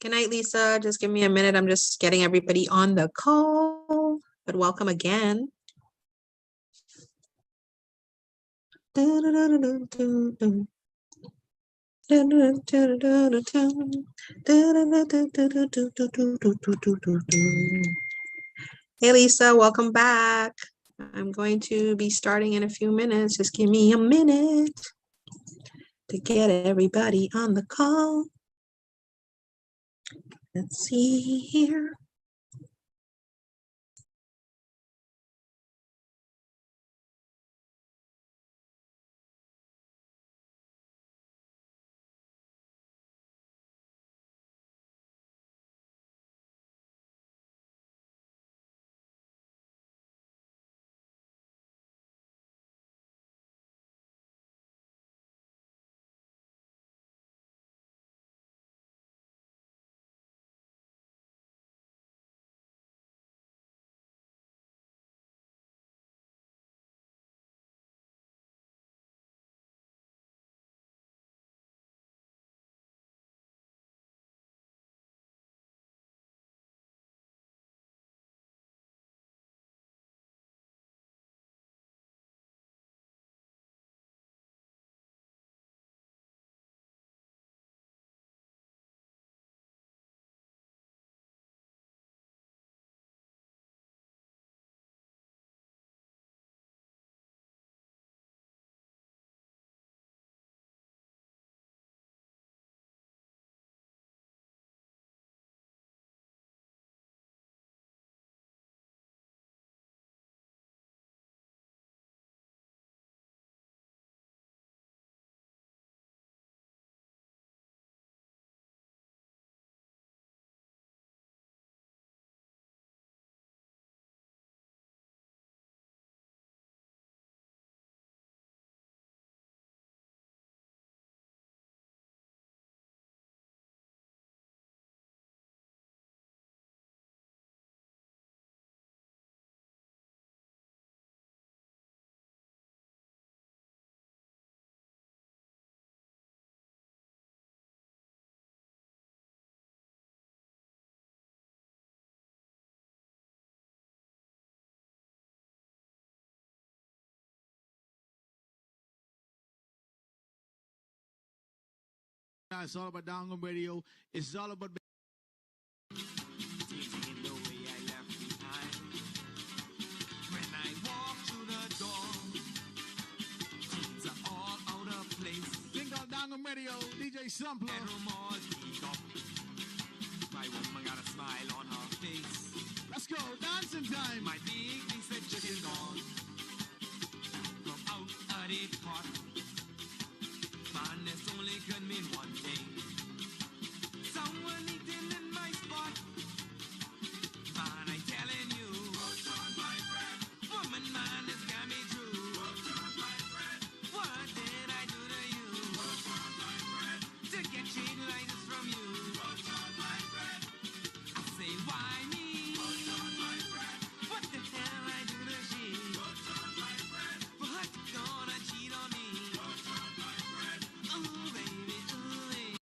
Good night, Lisa. Just give me a minute. I'm just getting everybody on the call, but welcome again. Hey, Lisa, welcome back. I'm going to be starting in a few minutes. Just give me a minute to get everybody on the call. Let's see here. It's all about Down Radio. It's all about. When I walk through the door, things are all out of place. Think of Down Radio, DJ Sampler. My woman got a smile on her face. Let's go, dancing time. My big thing said chicken gone. From out of the pot. Man, this only could mean one thing. Someone eating in my spot. Man, I telling you. Woman, man, this got me true. What did I do to you? To get treated like this from you. I say, why me? What the hell I do to she? What gonna cheat on me? Oh, baby, ooh, baby.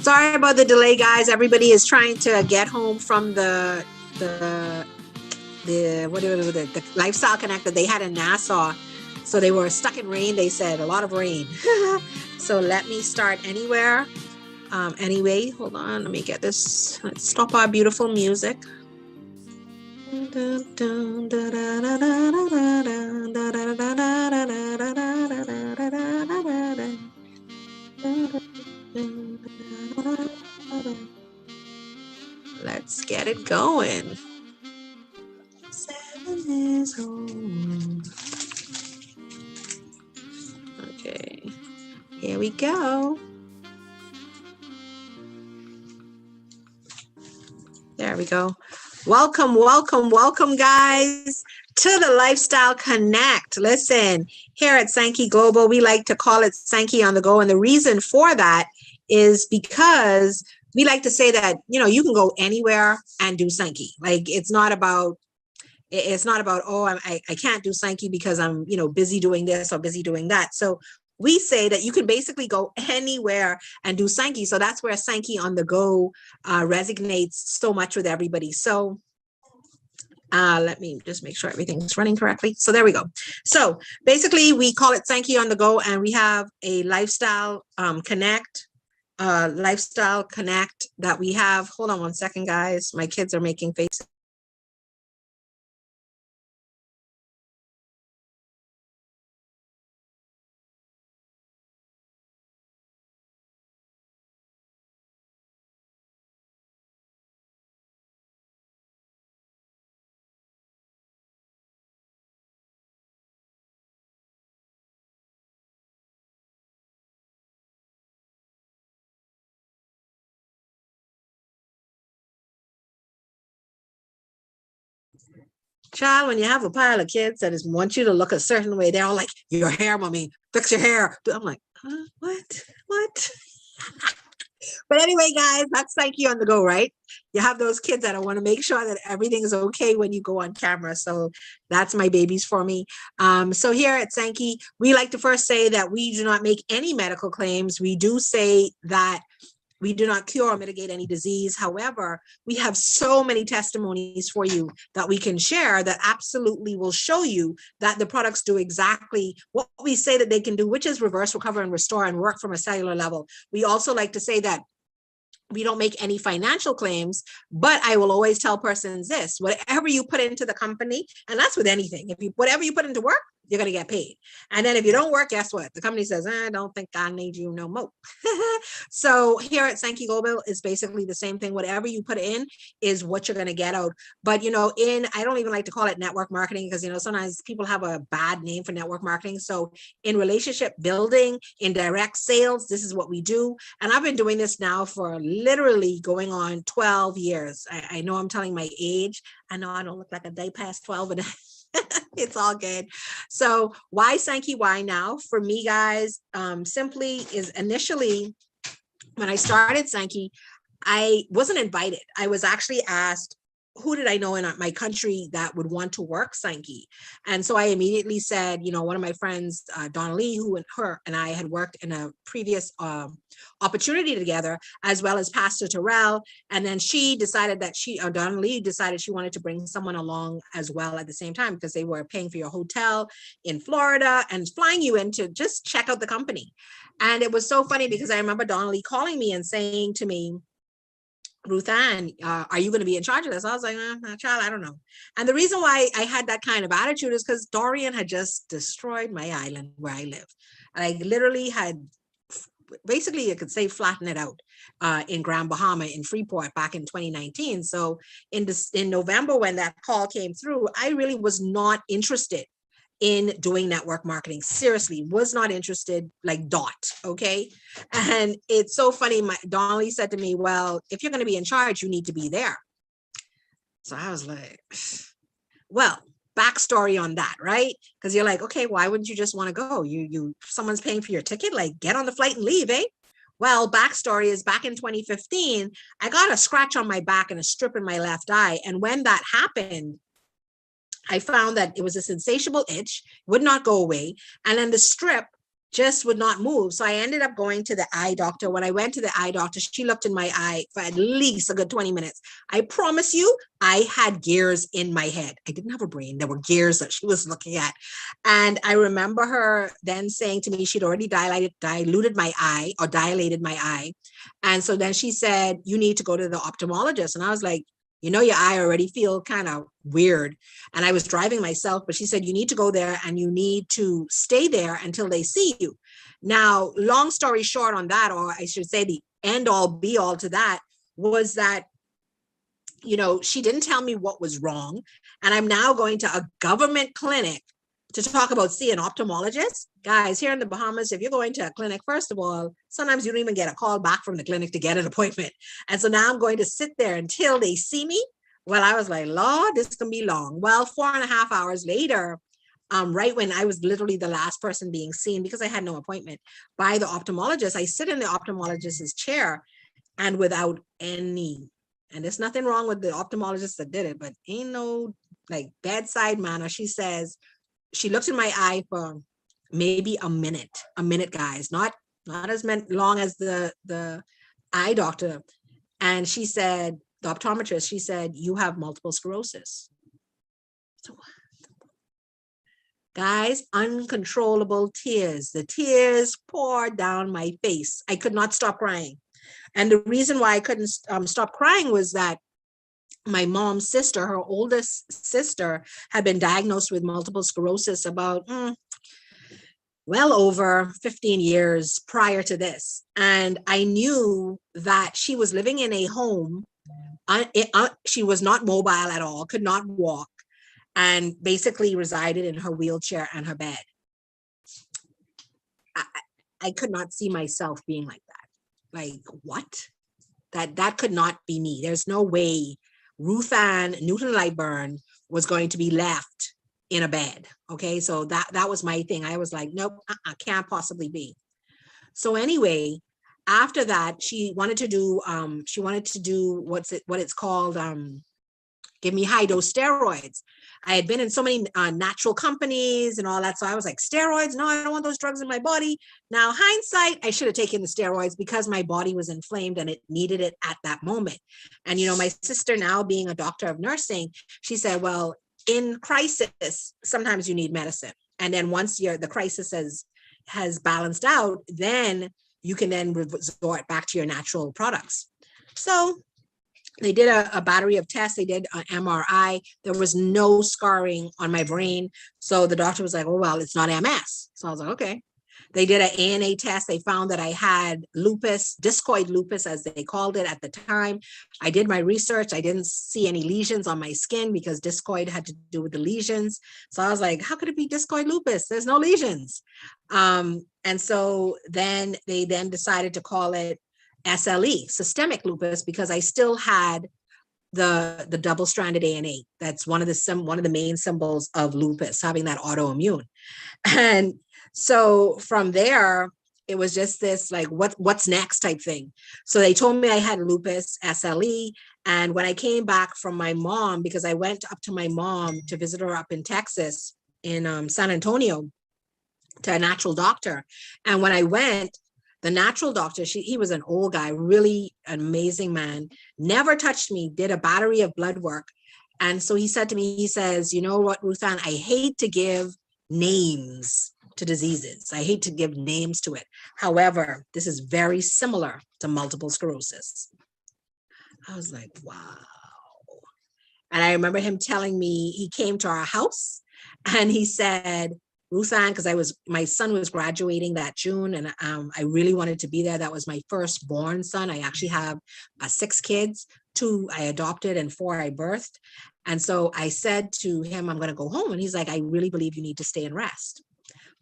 Sorry about the delay, guys. Everybody is trying to get home from the lifestyle connect that they had in Nassau. So they were stuck in rain. They said a lot of rain. So let me start anywhere. Anyway, hold on. Let me get this. Let's stop our beautiful music. Let's get it going. 7 years old. Okay, here we go. There we go. Welcome, welcome, welcome, guys, to the Lifestyle Connect. Listen, here at SANKI Global, we like to call it SANKI on the go. And the reason for that is because we like to say that, you know, you can go anywhere and do SANKI. Like, it's not about, oh, I can't do SANKI because I'm, you know, busy doing this or busy doing that. So we say that you can basically go anywhere and do SANKI. So that's where SANKI on the go resonates so much with everybody. So let me just make sure everything's running correctly. So there we go. So basically we call it SANKI on the go, and we have a lifestyle connect that we have. Hold on one second, guys. My kids are making faces. Child, when you have a pile of kids that want you to look a certain way, they're all like, your hair, mommy, fix your hair. I'm like, what? But anyway, guys, that's SANKI on the go, right? You have those kids that want to make sure that everything is okay when you go on camera. So that's my babies for me. So here at SANKI, we like to first say that we do not make any medical claims. We do say that we do not cure or mitigate any disease. However, we have so many testimonies for you that we can share that absolutely will show you that the products do exactly what we say that they can do, which is reverse, recover, and restore and work from a cellular level. We also like to say that we don't make any financial claims, but I will always tell persons this: whatever you put into the company, and that's with anything, whatever you put into work, you're going to get paid. And then if you don't work, guess what? The company says, I don't think I need you no more. So here at SANKI Global is basically the same thing. Whatever you put in is what you're going to get out. But, you know, I don't even like to call it network marketing because, you know, sometimes people have a bad name for network marketing. So in relationship building, in direct sales, this is what we do. And I've been doing this now for literally going on 12 years. I know I'm telling my age. I know I don't look like a day past 12, but it's all good. So why SANKI? Why now? For me, guys, simply is initially when I started SANKI, I wasn't invited. I was actually asked, who did I know in my country that would want to work SANKI? And so I immediately said, you know, one of my friends, DONNALEE, who her and I had worked in a previous opportunity together, as well as Pastor Terrell. And then she decided that DONNALEE decided she wanted to bring someone along as well at the same time, because they were paying for your hotel in Florida and flying you in to just check out the company. And it was so funny because I remember DONNALEE calling me and saying to me, Ruth Ann, are you going to be in charge of this? I was like, child, I don't know. And the reason why I had that kind of attitude is because Dorian had just destroyed my island where I live. And I literally had, basically, you could say, flatten it out in Grand Bahama in Freeport back in 2019. So in November, when that call came through, I really was not interested in doing network marketing. Seriously, was not interested, like dot, okay? And it's so funny, DONNALEE said to me, well, if you're gonna be in charge, you need to be there. So I was like, well, backstory on that, right? Because you're like, okay, why wouldn't you just wanna go? Someone's paying for your ticket, like get on the flight and leave, eh? Well, backstory is back in 2015, I got a scratch on my back and a strip in my left eye. And when that happened, I found that it was a insatiable itch, would not go away. And then the strip just would not move. So I ended up going to the eye doctor. When I went to the eye doctor, she looked in my eye for at least a good 20 minutes. I promise you, I had gears in my head. I didn't have a brain. There were gears that she was looking at. And I remember her then saying to me, she'd already dilated my eye. And so then she said, you need to go to the ophthalmologist. And I was like, you know, your eye already feel kind of weird. And I was driving myself, but she said, you need to go there and you need to stay there until they see you. Now, long story short on that, or I should say the end all be all to that, was that, you know, she didn't tell me what was wrong. And I'm now going to a government clinic to talk about seeing an ophthalmologist. Guys, here in the Bahamas, if you're going to a clinic, first of all, sometimes you don't even get a call back from the clinic to get an appointment. And so now I'm going to sit there until they see me. Well, I was like, Lord, this can be long. Well, 4.5 hours later, right when I was literally the last person being seen, because I had no appointment, by the ophthalmologist, I sit in the ophthalmologist's chair, and without any, and there's nothing wrong with the ophthalmologist that did it, but ain't no like bedside manner. She says, she looked in my eye for maybe a minute, guys, not as long as the eye doctor. And she said, the optometrist, she said, you have multiple sclerosis. So, guys, uncontrollable tears. The tears poured down my face. I could not stop crying. And the reason why I couldn't stop crying was that my mom's sister, her oldest sister, had been diagnosed with multiple sclerosis about well over 15 years prior to this. And I knew that she was living in a home. She was not mobile at all, could not walk, and basically resided in her wheelchair and her bed. I could not see myself being like that. Like, what? That could not be me. There's no way Ruth Ann Newton Lightburn was going to be left in a bed. Okay, so that was my thing. I was like, nope, can't possibly be. So anyway, after that, she wanted to do what it's called, give me high dose steroids. I had been in so many natural companies and all that. So I was like, steroids? No, I don't want those drugs in my body. Now, hindsight, I should have taken the steroids because my body was inflamed and it needed it at that moment. And, you know, my sister, now being a doctor of nursing, she said, well, in crisis, sometimes you need medicine. And then once the crisis has balanced out, then you can then resort back to your natural products. So they did a battery of tests. They did an MRI. There was no scarring on my brain. So the doctor was like, oh, well, it's not MS. So I was like, okay. They did an ANA test. They found that I had lupus, discoid lupus, as they called it at the time. I did my research. I didn't see any lesions on my skin because discoid had to do with the lesions. So I was like, how could it be discoid lupus? There's no lesions. And so then they decided to call it SLE, systemic lupus, because I still had the double-stranded ANA. That's one of the main symbols of lupus, having that autoimmune. And so from there, it was just this like, what's next type thing. So they told me I had lupus, SLE. And when I came back from my mom, because I went up to my mom to visit her up in Texas, in San Antonio, to a natural doctor. And when I went, the natural doctor, he was an old guy, really an amazing man, never touched me, did a battery of blood work. And so he said to me, he says, you know what, Ruth Ann, I hate to give names to diseases. I hate to give names to it. However, this is very similar to multiple sclerosis. I was like, wow. And I remember him telling me, he came to our house and he said, Ruth Ann, because my son was graduating that June, and I really wanted to be there. That was my firstborn son. I actually have 6 kids, 2 I adopted and 4 I birthed. And so I said to him, I'm going to go home. And he's like, I really believe you need to stay and rest.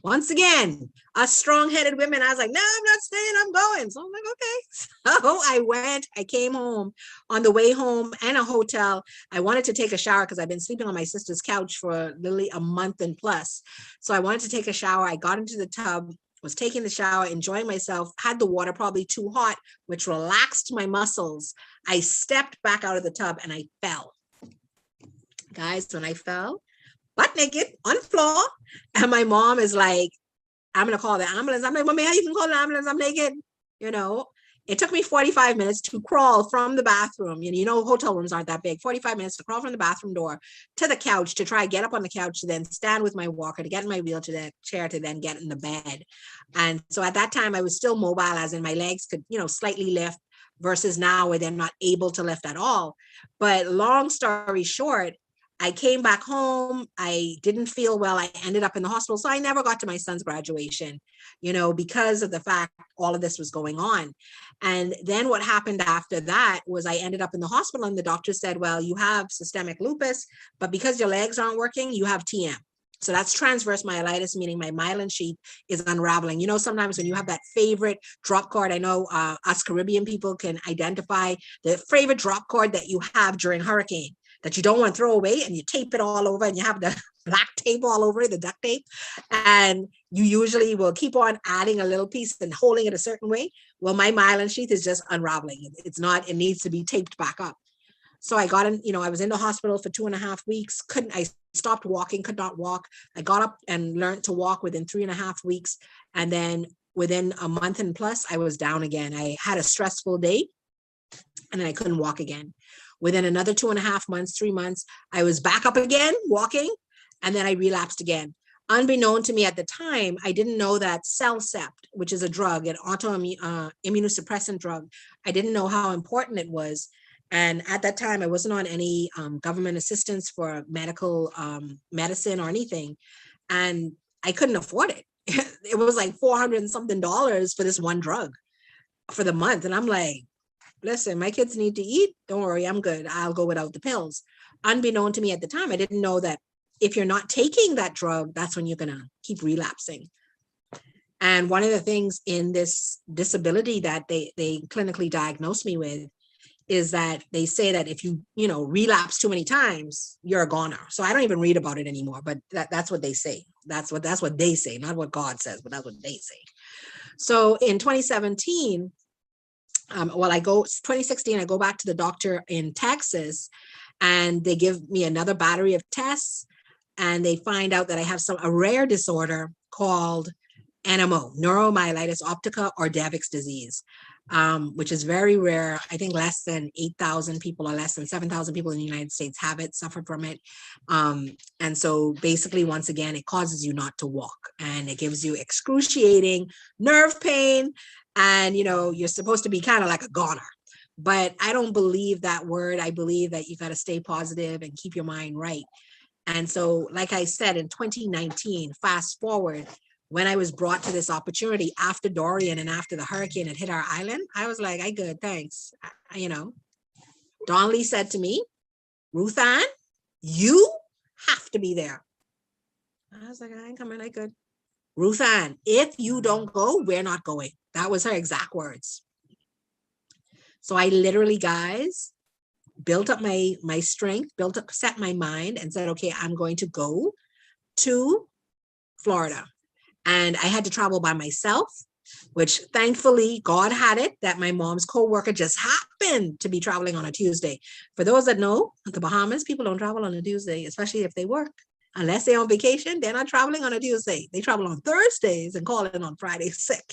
Once again, us strong-headed women, I was like, no, I'm not staying, I'm going. So I'm like, okay. So I went, I came home. On the way home and a hotel, I wanted to take a shower because I've been sleeping on my sister's couch for literally a month and plus. So I wanted to take a shower. I got into the tub, was taking the shower, enjoying myself, had the water probably too hot, which relaxed my muscles. I stepped back out of the tub and I fell. Guys, when I fell, butt naked on the floor. And my mom is like, I'm going to call the ambulance. I'm like, Mommy, how you can call the ambulance? I'm naked. You know, it took me 45 minutes to crawl from the bathroom. You know, hotel rooms aren't that big. 45 minutes to crawl from the bathroom door to the couch, to try get up on the couch, to then stand with my walker, to get in my wheelchair chair, to then get in the bed. And so at that time I was still mobile, as in my legs could, you know, slightly lift, versus now where they're not able to lift at all. But long story short, I came back home. I didn't feel well. I ended up in the hospital. So I never got to my son's graduation, you know, because of the fact all of this was going on. And then what happened after that was I ended up in the hospital, and the doctor said, well, you have systemic lupus, but because your legs aren't working, you have TM. So that's transverse myelitis, meaning my myelin sheath is unraveling. You know, sometimes when you have that favorite drop cord, I know us Caribbean people can identify the favorite drop cord that you have during hurricane, that you don't want to throw away, and you tape it all over, and you have the black tape all over it, the duct tape. And you usually will keep on adding a little piece and holding it a certain way. Well, my myelin sheath is just unraveling. It's not, it needs to be taped back up. So I got in, you know, I was in the hospital for 2.5 weeks. I stopped walking, could not walk. I got up and learned to walk within 3.5 weeks. And then within a month and plus, I was down again. I had a stressful day, and then I couldn't walk again. Within another 2.5 months, 3 months, I was back up again, walking, and then I relapsed again. Unbeknown to me at the time, I didn't know that Cellcept, which is a drug, an autoimmune immunosuppressant drug, I didn't know how important it was. And at that time, I wasn't on any government assistance for medical medicine or anything. And I couldn't afford it. It was like $400 and something for this one drug for the month. And I'm like, listen, my kids need to eat. Don't worry, I'm good. I'll go without the pills. Unbeknown to me at the time, I didn't know that if you're not taking that drug, that's when you're going to keep relapsing. And one of the things in this disability that they clinically diagnosed me with is that they say that if you relapse too many times, you're a goner. So I don't even read about it anymore, but that's what they say. That's what they say, not what God says, but that's what they say. So in 2017, 2016, I go back to the doctor in Texas, and they give me another battery of tests, and they find out that I have a rare disorder called NMO, neuromyelitis optica, or Devick's disease, which is very rare. I think less than 8,000 people or less than 7,000 people in the United States suffer from it. And so basically, once again, it causes you not to walk, and it gives you excruciating nerve pain. And, you're supposed to be kind of like a goner, but I don't believe that word. I believe that you got to stay positive and keep your mind right. And so, like I said, in 2019, fast forward, when I was brought to this opportunity after Dorian and after the hurricane had hit our island, I was like, I good, thanks. Donnelly said to me, Ruth Ann, you have to be there. I was like, I ain't coming, I good. Ruth Ann, if you don't go, we're not going. That was her exact words. So I literally, guys, built up my strength, set my mind and said, okay, I'm going to go to Florida. And I had to travel by myself, which thankfully God had it that my mom's co-worker just happened to be traveling on a Tuesday. For those that know, the Bahamas, people don't travel on a Tuesday, especially if they work. Unless they're on vacation, they're not traveling on a Tuesday. They travel on Thursdays and call it on Friday sick,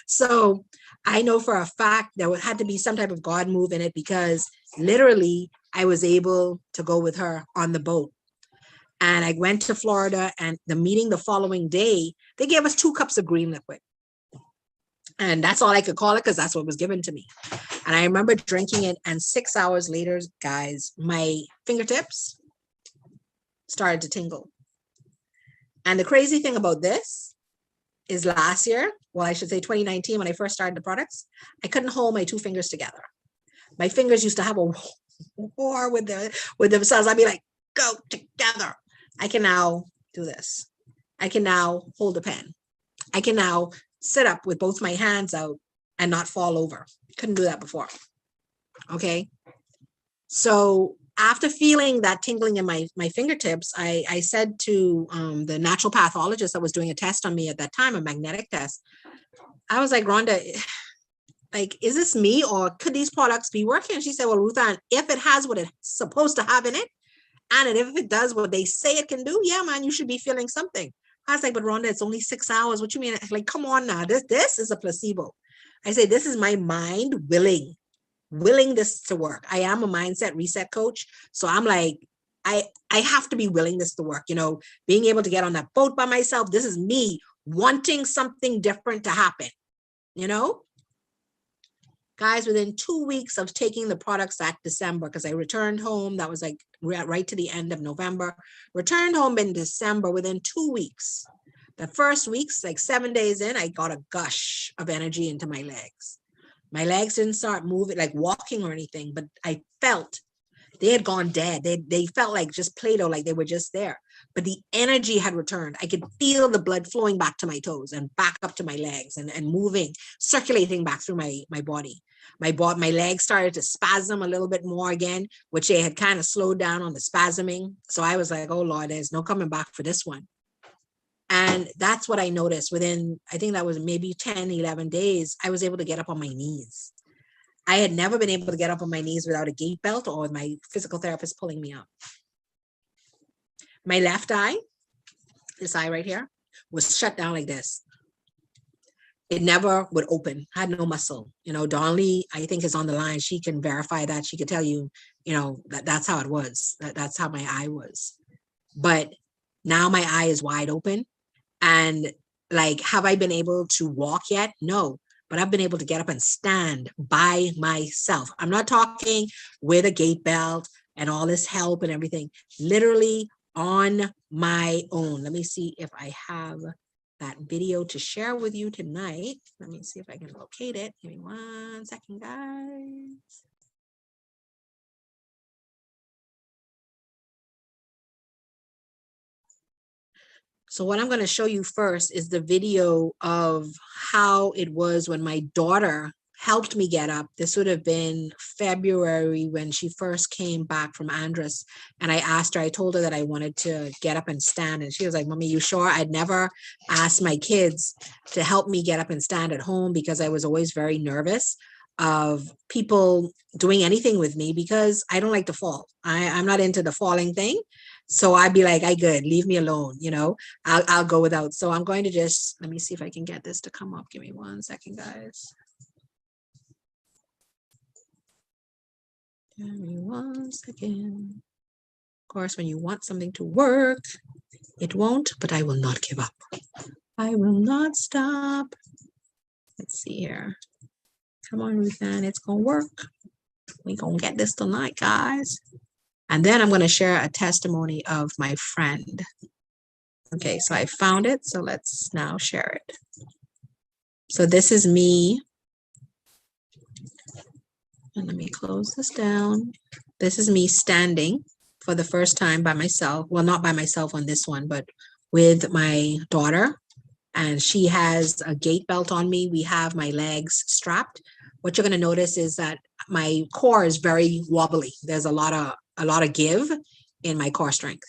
So I know for a fact there had to be some type of God move in it, because literally I was able to go with her on the boat. And I went to Florida, and the meeting the following day, they gave us 2 cups of green liquid. And that's all I could call it, because that's what was given to me. And I remember drinking it, and 6 hours later, guys, my fingertips started to tingle. And the crazy thing about this is last year, well, I should say 2019, when I first started the products, I couldn't hold my 2 fingers together. My fingers used to have a war with themselves. I'd be like, go together. I can now do this. I can now hold a pen. I can now sit up with both my hands out and not fall over. Couldn't do that before. Okay. So after feeling that tingling in my fingertips, I said to the natural pathologist that was doing a test on me at that time, a magnetic test, I was like, Rhonda, like, is this me, or could these products be working? And she said, well, Ruth Ann, if it has what it's supposed to have in it, and if it does what they say it can do, yeah, man, you should be feeling something. I was like, but Rhonda, it's only 6 hours. What you mean? Like, come on now. This is a placebo. I say, this is my mind willing this to work. I am a mindset reset coach. So I'm like, I have to be willing this to work, you know, being able to get on that boat by myself. This is me wanting something different to happen, you know? Guys, within 2 weeks of taking the products that December, because I returned home, that was like right to the end of November, returned home in December. Within 2 weeks, the first weeks, like 7 days in, I got a gush of energy into my legs. My legs didn't start moving, like walking or anything, but I felt they had gone dead. They felt like just Play-Doh, like they were just there. But the energy had returned. I could feel the blood flowing back to my toes and back up to my legs and moving, circulating back through my body. My legs started to spasm a little bit more again, which they had kind of slowed down on the spasming. So I was like, oh Lord, there's no coming back for this one. And that's what I noticed within, I think that was maybe 10, 11 days, I was able to get up on my knees. I had never been able to get up on my knees without a gait belt or with my physical therapist pulling me up. My left eye, this eye right here, was shut down like this. It never would open, had no muscle. You know, Donnalee, I think, is on the line. She can verify that. She could tell you, you know, that's how it was. That's how my eye was. But now my eye is wide open. And like, have I been able to walk yet? No. But I've been able to get up and stand by myself. I'm not talking with a gait belt and all this help and everything, literally on my own. Let me see if I have that video to share with you tonight. Let me see if I can locate it. Give me 1 second, guys. So what I'm going to show you first is the video of how it was when my daughter helped me get up. This would have been February when she first came back from Andros. And I asked her, I told her that I wanted to get up and stand. And she was like, Mommy, you sure? I'd never asked my kids to help me get up and stand at home because I was always very nervous of people doing anything with me because I don't like to fall. I'm not into the falling thing. So I'd be like, I good, leave me alone, you know, I'll go without. So I'm going to just, let me see if I can get this to come up. Give me 1 second, guys. Give me 1 second. Of course, when you want something to work, it won't, but I will not give up. I will not stop. Let's see here. Come on, Ruthann, it's gonna work. We're gonna get this tonight, guys. And then I'm gonna share a testimony of my friend. Okay, so I found it, so let's now share it. So this is me. And let me close this down. This is me standing for the first time by myself. Well, not by myself on this one, but with my daughter. And she has a gait belt on me. We have my legs strapped. What you're going to notice is that my core is very wobbly. There's a lot of give in my core strength.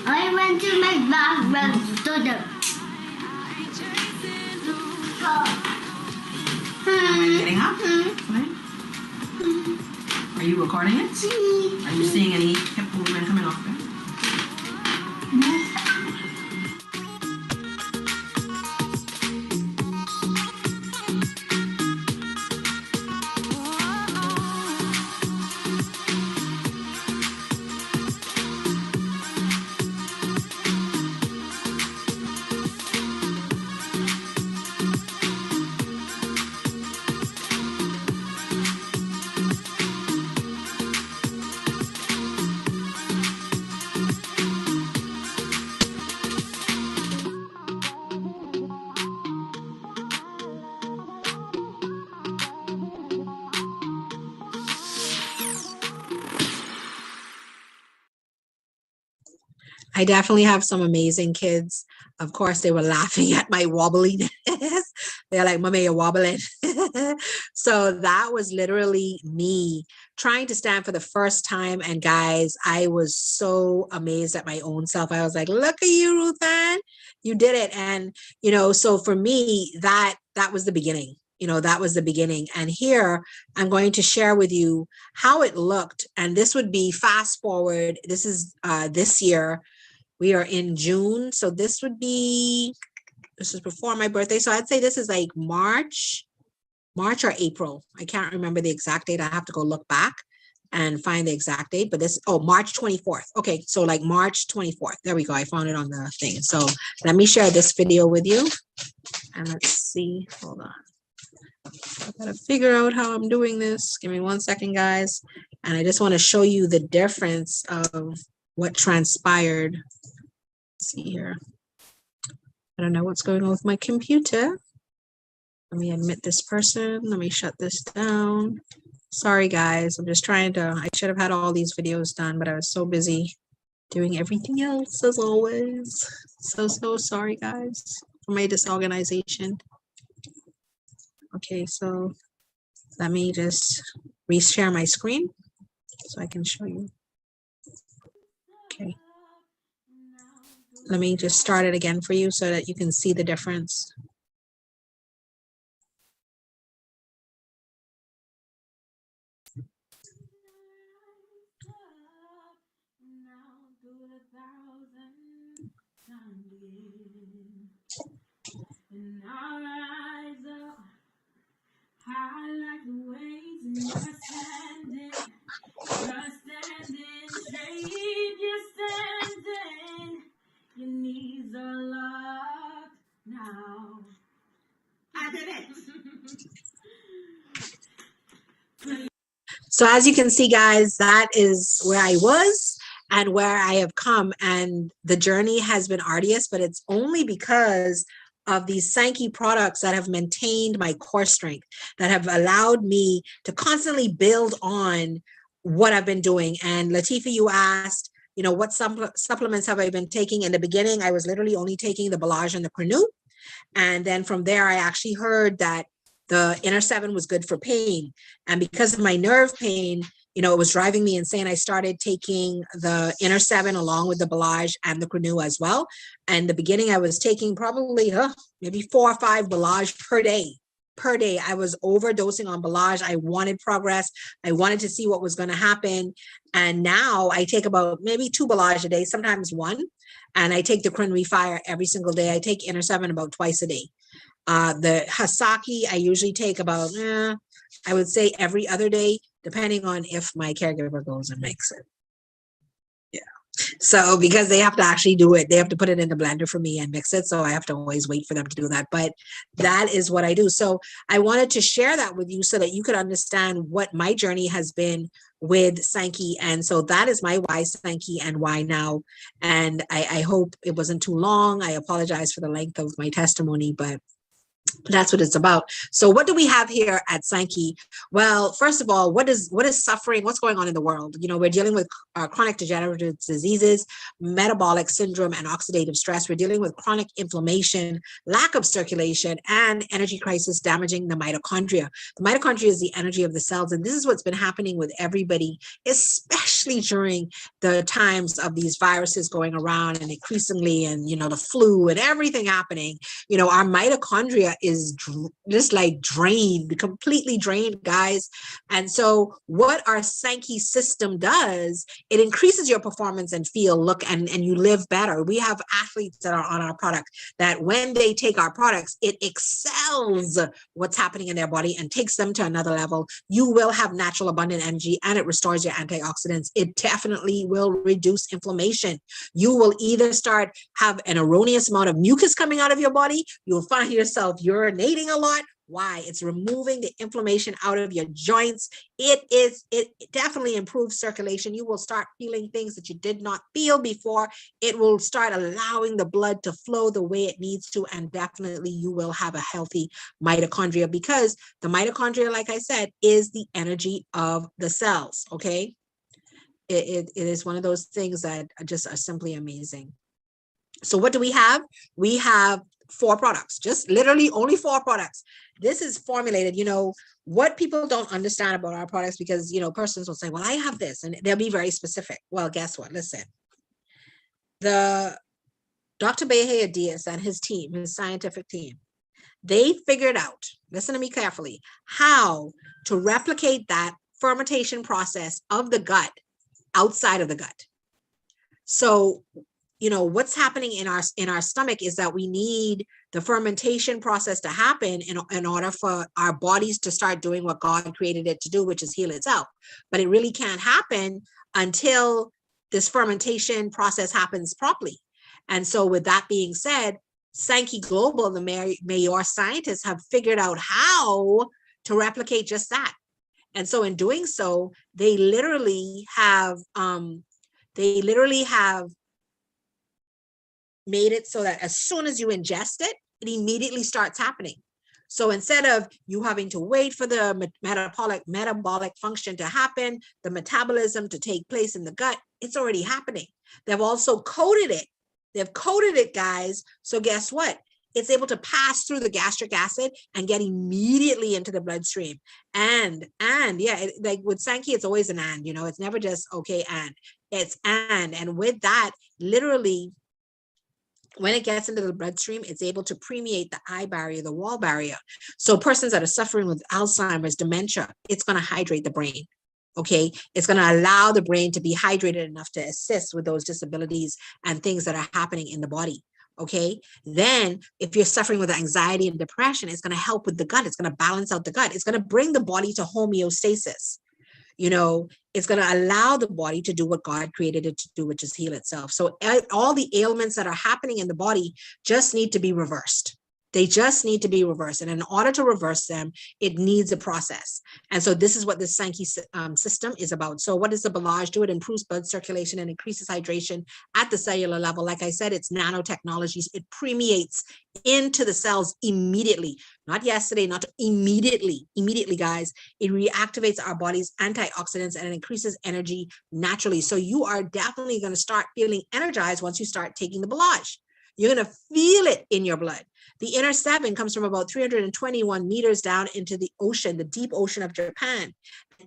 I went to my bathroom studio. Am I getting up? Are you recording it? Are you seeing any hip movement coming off there? I definitely have some amazing kids. Of course, they were laughing at my wobbliness. They're like, Mommy, you're wobbling. So that was literally me trying to stand for the first time. And guys, I was so amazed at my own self. I was like, look at you, Ruth Ann, you did it. And, you know, so for me, that was the beginning. You know, that was the beginning. And here I'm going to share with you how it looked. And this would be fast forward. This is this year. We are in June. So this is before my birthday. So I'd say this is like March or April. I can't remember the exact date. I have to go look back and find the exact date, but March 24th. Okay, so like March 24th. There we go. I found it on the thing. So let me share this video with you. And let's see. Hold on. I gotta figure out how I'm doing this. Give me 1 second, guys. And I just want to show you the difference of what transpired. Let's see here. I don't know what's going on with my computer. Let me admit this person. Let me shut this down. Sorry, guys. I'm just trying to, I should have had all these videos done, but I was so busy doing everything else as always. So sorry, guys, for my disorganization. Okay, so let me just reshare my screen so I can show you. Okay. Let me just start it again for you so that you can see the difference. I like the ways you're standing straight, you're standing, your knees are locked now. I did it. So as you can see, guys, that is where I was and where I have come. And the journey has been arduous, but it's only because of these SANKI products that have maintained my core strength, that have allowed me to constantly build on what I've been doing. And Latifa, you asked, you know, what supplements have I been taking? In the beginning, I was literally only taking the Belage and the Prenu. And then from there, I actually heard that the Inner 7 was good for pain. And because of my nerve pain, you know, it was driving me insane. I started taking the Inner 7 along with the Belage and the Prenu as well. And the beginning, I was taking probably maybe 4 or 5 Belage per day. I was overdosing on Belage. I wanted progress. I wanted to see what was going to happen. And now I take about maybe 2 Belage a day, sometimes 1. And I take the Crin Refire every single day. I take Inner 7 about twice a day. The Hasaki, I usually take about, I would say every other day, depending on if my caregiver goes and makes it. Yeah. So because they have to actually do it, they have to put it in the blender for me and mix it. So I have to always wait for them to do that. But that is what I do. So I wanted to share that with you so that you could understand what my journey has been with SANKI. And so that is my why SANKI and why now. And I hope it wasn't too long. I apologize for the length of my testimony, but that's what it's about. So what do we have here at SANKI? Well, first of all, what is suffering? What's going on in the world? You know, we're dealing with chronic degenerative diseases, metabolic syndrome, and oxidative stress. We're dealing with chronic inflammation, lack of circulation, and energy crisis damaging the mitochondria. The mitochondria is the energy of the cells. And this is what's been happening with everybody, especially during the times of these viruses going around and increasingly, and, you know, the flu and everything happening. You know, our mitochondria is just like drained, completely drained, guys. And so what our SANKI system does, it increases your performance and feel, look, and you live better. We have athletes that are on our product that when they take our products, it excels what's happening in their body and takes them to another level. You will have natural abundant energy and it restores your antioxidants. It definitely will reduce inflammation. You will either have an erroneous amount of mucus coming out of your body. You'll find yourself urinating a lot. Why? It's removing the inflammation out of your joints. It definitely improves circulation. You will start feeling things that you did not feel before. It will start allowing the blood to flow the way it needs to, and definitely you will have a healthy mitochondria, because the mitochondria, like I said, is the energy of the cells. Okay, it is one of those things that just are simply amazing. So what do we have? We have 4 products, just literally only 4 products. This is formulated, what people don't understand about our products, because, persons will say, well, I have this, and they'll be very specific. Well, guess what? Listen, the Dr. Bahia Diaz and his team, his scientific team, they figured out, listen to me carefully, how to replicate that fermentation process of the gut outside of the gut. So, what's happening in our stomach is that we need the fermentation process to happen in order for our bodies to start doing what God created it to do, which is heal itself. But it really can't happen until this fermentation process happens properly. And so with that being said, SANKI Global, the Mayor scientists, have figured out how to replicate just that. And so in doing so, they literally have made it so that as soon as you ingest it, it immediately starts happening. So instead of you having to wait for the metabolic function to happen, the metabolism to take place in the gut, it's already happening. They've also coated it. They've coated it, guys. So guess what? It's able to pass through the gastric acid and get immediately into the bloodstream. And yeah, like with SANKI, it's always an and, it's never just okay, and it's and with that, literally, when it gets into the bloodstream, it's able to permeate the eye barrier, the wall barrier. So persons that are suffering with Alzheimer's, dementia, it's going to hydrate the brain. Okay, it's going to allow the brain to be hydrated enough to assist with those disabilities and things that are happening in the body. Okay, then if you're suffering with anxiety and depression, it's going to help with the gut. It's going to balance out the gut. It's going to bring the body to homeostasis. It's going to allow the body to do what God created it to do, which is heal itself. So all the ailments that are happening in the body just need to be reversed. They just need to be reversed. And in order to reverse them, it needs a process. And so this is what the SANKI system is about. So what does the BURROWS do? It improves blood circulation and increases hydration at the cellular level. Like I said, it's nanotechnologies. It permeates into the cells immediately, not yesterday, not immediately, guys. It reactivates our body's antioxidants and it increases energy naturally. So you are definitely going to start feeling energized once you start taking the BURROWS. You're going to feel it in your blood. The inner 7 comes from about 321 meters down into the ocean, the deep ocean of Japan.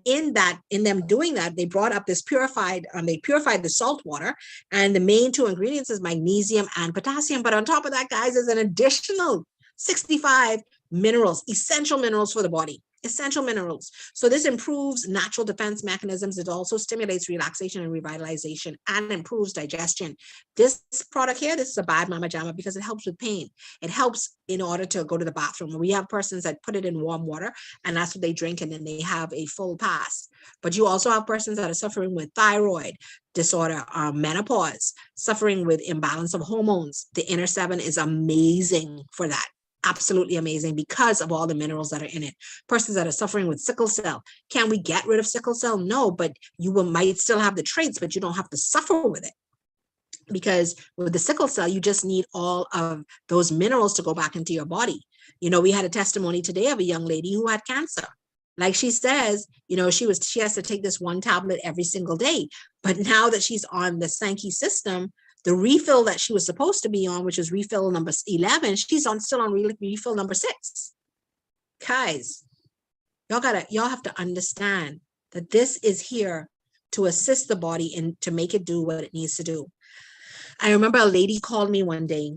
In them doing that, they brought up this they purified the salt water, and the main 2 ingredients is magnesium and potassium. But on top of that, guys, is an additional 65 minerals, essential minerals for the body. Essential minerals. So this improves natural defense mechanisms. It also stimulates relaxation and revitalization and improves digestion. This product here, this is a bad mama jamma because it helps with pain. It helps in order to go to the bathroom. We have persons that put it in warm water and that's what they drink, and then they have a full pass. But you also have persons that are suffering with thyroid disorder, menopause, suffering with imbalance of hormones. The inner 7 is amazing for that. Absolutely amazing because of all the minerals that are in it. Persons that are suffering with sickle cell, can we get rid of sickle cell? No, but you might still have the traits, but you don't have to suffer with it. Because with the sickle cell, you just need all of those minerals to go back into your body. We had a testimony today of a young lady who had cancer. Like she says, she has to take this 1 tablet every single day. But now that she's on the SANKI system, the refill that she was supposed to be on, which is refill number 11, she's still on refill number 6. Guys, y'all have to understand that this is here to assist the body and to make it do what it needs to do. I remember a lady called me one day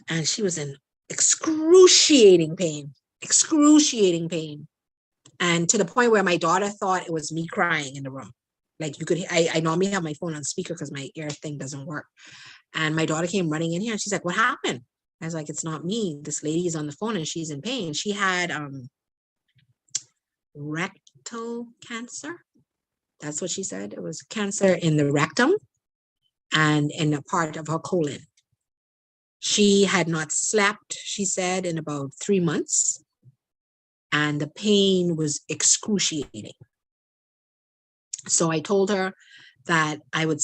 and she was in excruciating pain. And to the point where my daughter thought it was me crying in the room. Like I normally have my phone on speaker because my ear thing doesn't work. And my daughter came running in here and she's like, what happened? I was like, it's not me. This lady is on the phone and she's in pain. She had rectal cancer. That's what she said. It was cancer in the rectum and in a part of her colon. She had not slept, she said, in about 3 months. And the pain was excruciating. So I told her that I would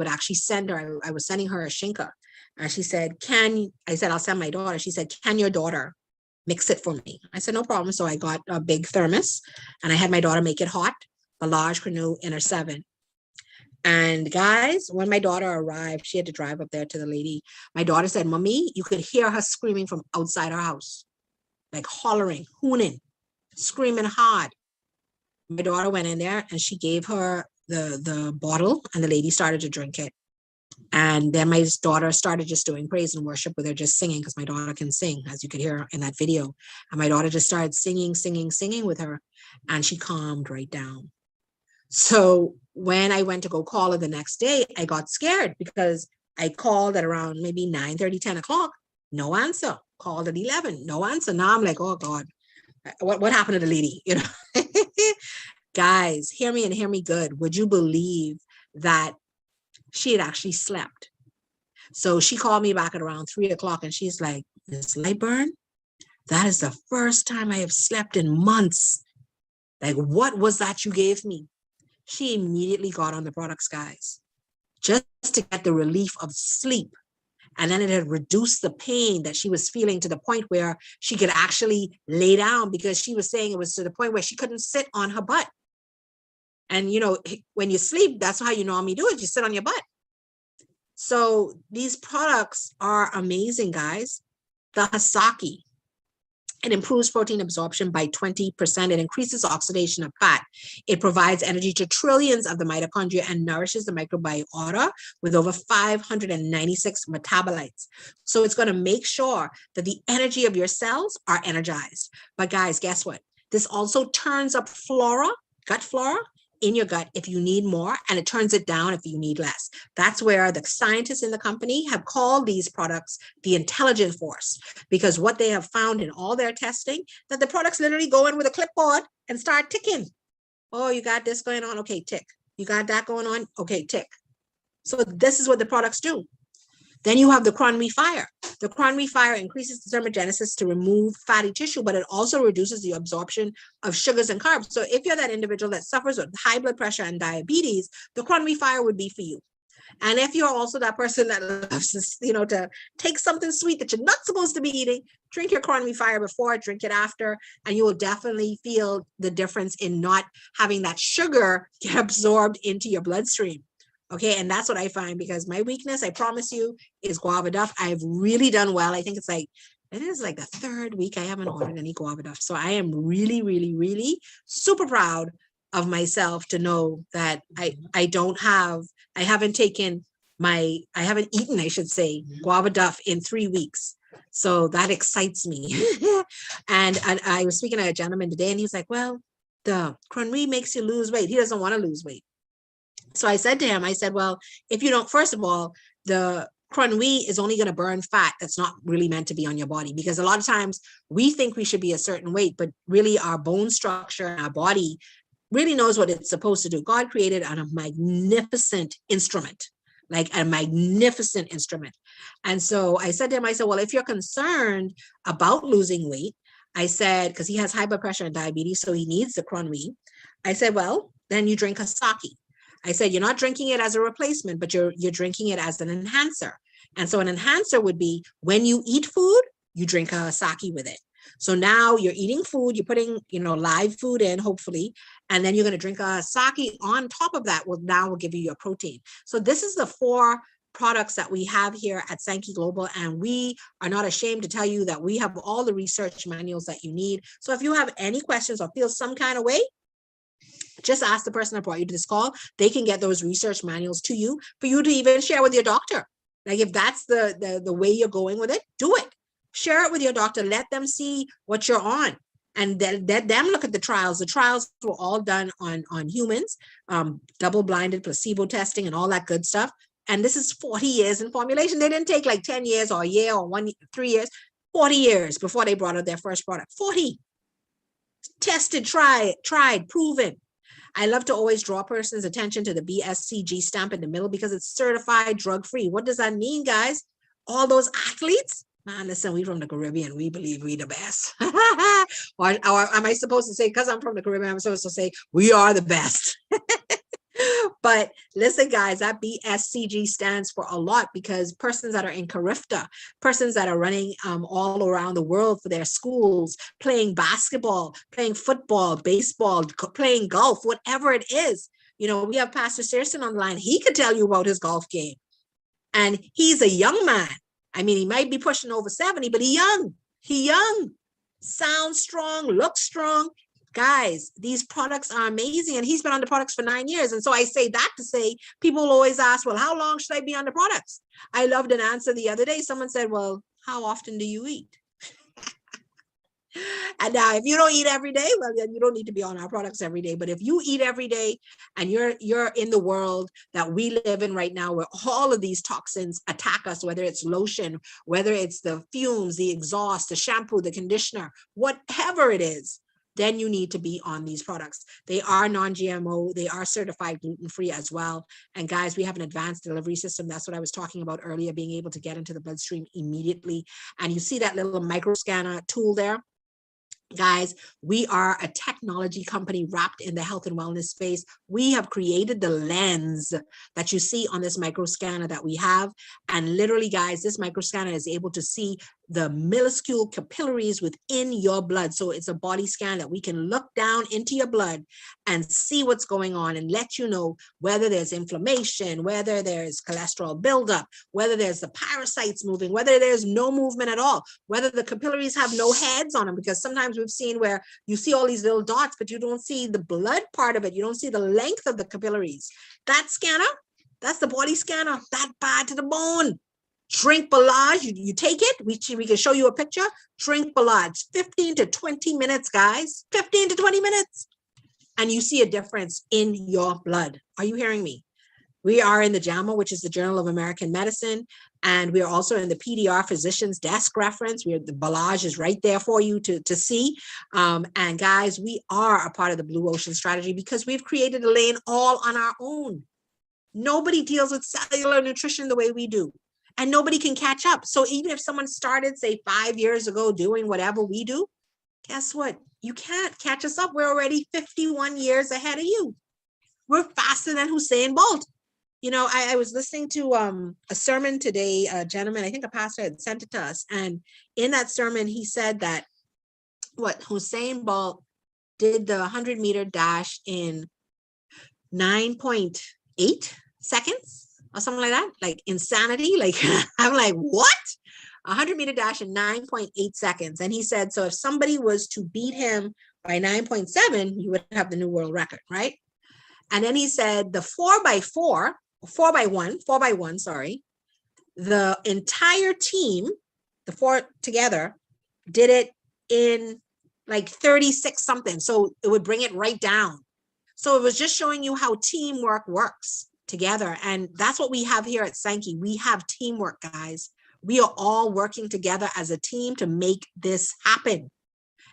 actually send her, I was sending her a shinka. And she said, I said, I'll send my daughter. She said, can your daughter mix it for me? I said, no problem. So I got a big thermos and I had my daughter make it hot, a large canoe inner 7. And guys, when my daughter arrived, she had to drive up there to the lady. My daughter said, Mommy, you could hear her screaming from outside her house, like hollering, hooning, screaming hard. My daughter went in there and she gave her the bottle, and the lady started to drink it. And then my daughter started just doing praise and worship with her, just singing, because my daughter can sing, as you could hear in that video. And my daughter just started singing, singing, singing with her, and she calmed right down. So when I went to go call her the next day, I got scared because I called at around maybe 9:30, 10 o'clock, no answer. Called at 11, no answer. Now I'm like, oh God, what happened to the lady? You know, guys, hear me and hear me good. Would you believe that she had actually slept? So she called me back at around 3 o'clock and she's like, Miss Lightburn, that is the first time I have slept in months. Like, what was that you gave me? She immediately got on the products, guys, just to get the relief of sleep. And then it had reduced the pain that she was feeling to the point where she could actually lay down, because she was saying it was to the point where she couldn't sit on her butt. And, you know, when you sleep, that's how you normally do it. You sit on your butt. So these products are amazing, guys. The Hasaki, it improves protein absorption by 20%. It increases oxidation of fat. It provides energy to trillions of the mitochondria and nourishes the microbiota with over 596 metabolites. So it's going to make sure that the energy of your cells are energized. But guys, guess what? This also turns up flora, gut flora, in your gut if you need more, and it turns it down if you need less. That's where the scientists in the company have called these products the intelligent force, because what they have found in all their testing, that the products literally go in with a clipboard and start ticking. Oh, you got this going on? Okay, tick. You got that going on? Okay, tick. So this is what the products do. Then you have the Cronwy Fire. The Cronwy Fire increases the thermogenesis to remove fatty tissue, but it also reduces the absorption of sugars and carbs. So if you're that individual that suffers with high blood pressure and diabetes, the Cronwy Fire would be for you. And if you're also that person that loves, you know, to take something sweet that you're not supposed to be eating, drink your Cronwy Fire before, drink it after, and you will definitely feel the difference in not having that sugar get absorbed into your bloodstream. Okay, and that's what I find, because my weakness, I promise you, is guava duff. I've really done well. I think it is like the third week I haven't ordered any guava duff. So I am really, really, really super proud of myself to know that I haven't eaten, I should say, guava duff in 3 weeks. So that excites me. and I was speaking to a gentleman today, and he's like, well, the Cronwy makes you lose weight. He doesn't want to lose weight. So I said to him, I said, well, if you don't, first of all, the Cronwy is only going to burn fat that's not really meant to be on your body, because a lot of times we think we should be a certain weight, but really our bone structure and our body really knows what it's supposed to do. God created a magnificent instrument, like a magnificent instrument. And so I said to him, I said, well, if you're concerned about losing weight, I said, because he has high blood pressure and diabetes, so he needs the Cronwy. I said, well, then you drink Hasaki. I said, you're not drinking it as a replacement, but you're drinking it as an enhancer. And so an enhancer would be when you eat food, you drink a Hasaki with it. So now you're eating food, you're putting, you know, live food in, hopefully, and then you're going to drink a Hasaki on top of that. Will give you your protein. So this is the 4 products that we have here at SANKI Global, and we are not ashamed to tell you that we have all the research manuals that you need. So if you have any questions or feel some kind of way, just ask the person that brought you to this call. They can get those research manuals to you for you to even share with your doctor. Like if that's the way you're going with it, do it. Share it with your doctor. Let them see what you're on. And then let them look at the trials. The trials were all done on humans, double-blinded placebo testing and all that good stuff. And this is 40 years in formulation. They didn't take like 10 years or a year or 3 years, 40 years before they brought out their first product. 40. Tested, tried, proven. I love to always draw a person's attention to the BSCG stamp in the middle, because it's certified drug-free. What does that mean, guys? All those athletes, man, listen, we from the Caribbean, we believe we the best. or am I supposed to say, because I'm from the Caribbean, I'm supposed to say we are the best. But listen, guys, that BSCG stands for a lot, because persons that are in Carifta, persons that are running all around the world for their schools, playing basketball, playing football, baseball, playing golf, whatever it is, You know, we have Pastor Searson on the line. He could tell you about his golf game. And he's a young man. I mean, he might be pushing over 70, but he young. He young. Sounds strong, looks strong. Guys, these products are amazing. And he's been on the products for 9 years. And so I say that to say, people always ask, well, how long should I be on the products? I loved an answer the other day. Someone said, well, how often do you eat? And now if you don't eat every day, well, then you don't need to be on our products every day. But if you eat every day and you're in the world that we live in right now, where all of these toxins attack us, whether it's lotion, whether it's the fumes, the exhaust, the shampoo, the conditioner, whatever it is, then you need to be on these products. They are non-GMO. They are certified gluten-free as well. And guys, we have an advanced delivery system. That's what I was talking about earlier, being able to get into the bloodstream immediately. And you see that little micro scanner tool there. Guys, we are a technology company wrapped in the health and wellness space. We have created the lens that you see on this micro scanner that we have. And literally, guys, this micro scanner is able to see the minuscule capillaries within your blood. So it's a body scan that we can look down into your blood and see what's going on and let you know whether there's inflammation, whether there's cholesterol buildup, whether there's the parasites moving, whether there's no movement at all, whether the capillaries have no heads on them, because sometimes we've seen where you see all these little dots, but you don't see the blood part of it. You don't see the length of the capillaries. That scanner, that's the body scanner, that bad to the bone. Drink Barrage, you take it, we can show you a picture. Drink Barrage, 15 to 20 minutes, guys, 15 to 20 minutes. And you see a difference in your blood. Are you hearing me? We are in the JAMA, which is the Journal of American Medicine. And we are also in the PDR Physician's Desk Reference. The Barrage is right there for you to see. And guys, we are a part of the Blue Ocean Strategy because we've created a lane all on our own. Nobody deals with cellular nutrition the way we do. And nobody can catch up. So even if someone started, say, 5 years ago doing whatever we do, guess what? You can't catch us up. We're already 51 years ahead of you. We're faster than Usain Bolt. You know, I was listening to a sermon today, a gentleman, I think a pastor had sent it to us. And in that sermon, he said that Usain Bolt did the 100-meter dash in 9.8 seconds. Or something like that, like insanity. Like, I'm like, what? 100-meter dash in 9.8 seconds. And he said, so if somebody was to beat him by 9.7, you would have the new world record, right? And then he said the 4x1, sorry, the entire team, the four together, did it in like 36 something. So it would bring it right down. So it was just showing you how teamwork works together. And that's what we have here at SANKI. We have teamwork, guys. We are all working together as a team to make this happen.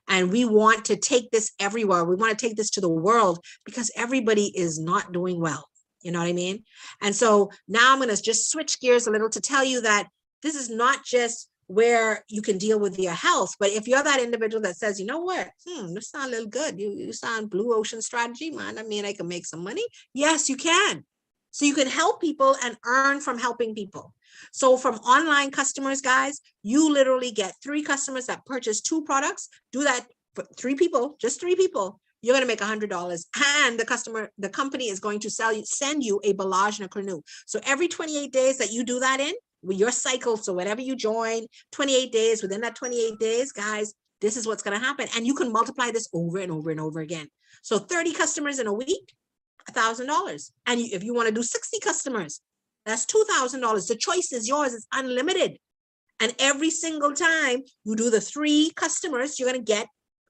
And we want to take this everywhere. We want to take this to the world because everybody is not doing well. You know what I mean? And so now I'm going to just switch gears a little to tell you that this is not just where you can deal with your health, but if you're that individual that says, you know what, this sounds a little good. You sound Blue Ocean Strategy, man. I mean, I can make some money. Yes, you can. So you can help people and earn from helping people. So from online customers, guys, you literally get 3 customers that purchase 2 products. Do that for 3 people, just 3 people. You're going to make $100. And the company is going to send you a Barrage and a canoe. So every 28 days that you do that in, with your cycle, so whenever you join, 28 days, within that 28 days, guys, this is what's going to happen. And you can multiply this over and over and over again. So 30 customers in a week, $1,000. And if you want to do 60 customers, that's $2,000. The choice is yours. It's unlimited. And every single time you do the 3 customers, you're going to get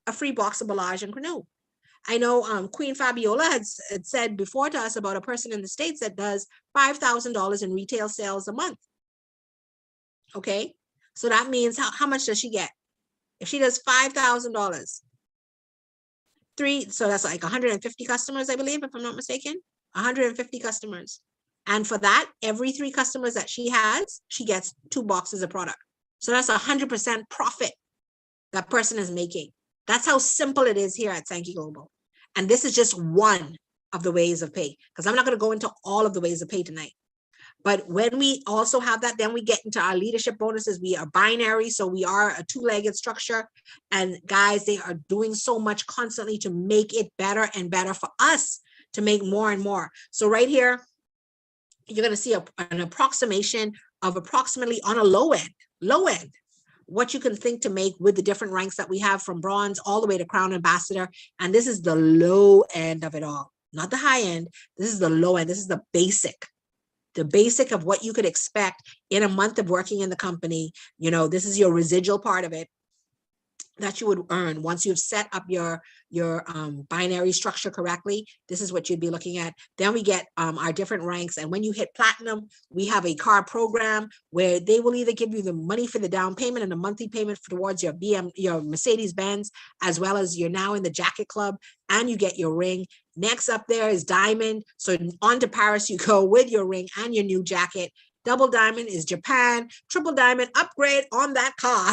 a free box of Barrage and canoe. I know Queen Fabiola had said before to us about a person in the States that does $5,000 in retail sales a month. Okay, so that means how much does she get? If she does $5,000, so that's like 150 customers, I believe, if I'm not mistaken, 150 customers. And for that, every 3 customers that she has, she gets 2 boxes of product. So that's 100% profit that person is making. That's how simple it is here at SANKI Global. And this is just one of the ways of pay, because I'm not going to go into all of the ways of pay tonight. But when we also have that, then we get into our leadership bonuses. We are binary, so we are a 2-legged structure. And guys, they are doing so much constantly to make it better and better for us to make more and more. So right here, you're going to see an approximation of approximately on a low end, what you can think to make with the different ranks that we have from bronze all the way to crown ambassador. And this is the low end of it all, not the high end. This is the low end. This is the basic of what you could expect in a month of working in the company. You know, this is your residual part of it that you would earn once you've set up your binary structure correctly. This is what you'd be looking at. Then we get our different ranks, and when you hit platinum, we have a car program where they will either give you the money for the down payment and the monthly payment towards your Mercedes-Benz, as well as you're now in the jacket club and you get your ring. Next up there is diamond. So on to Paris you go with your ring and your new jacket. Double diamond is Japan. Triple diamond, upgrade on that car.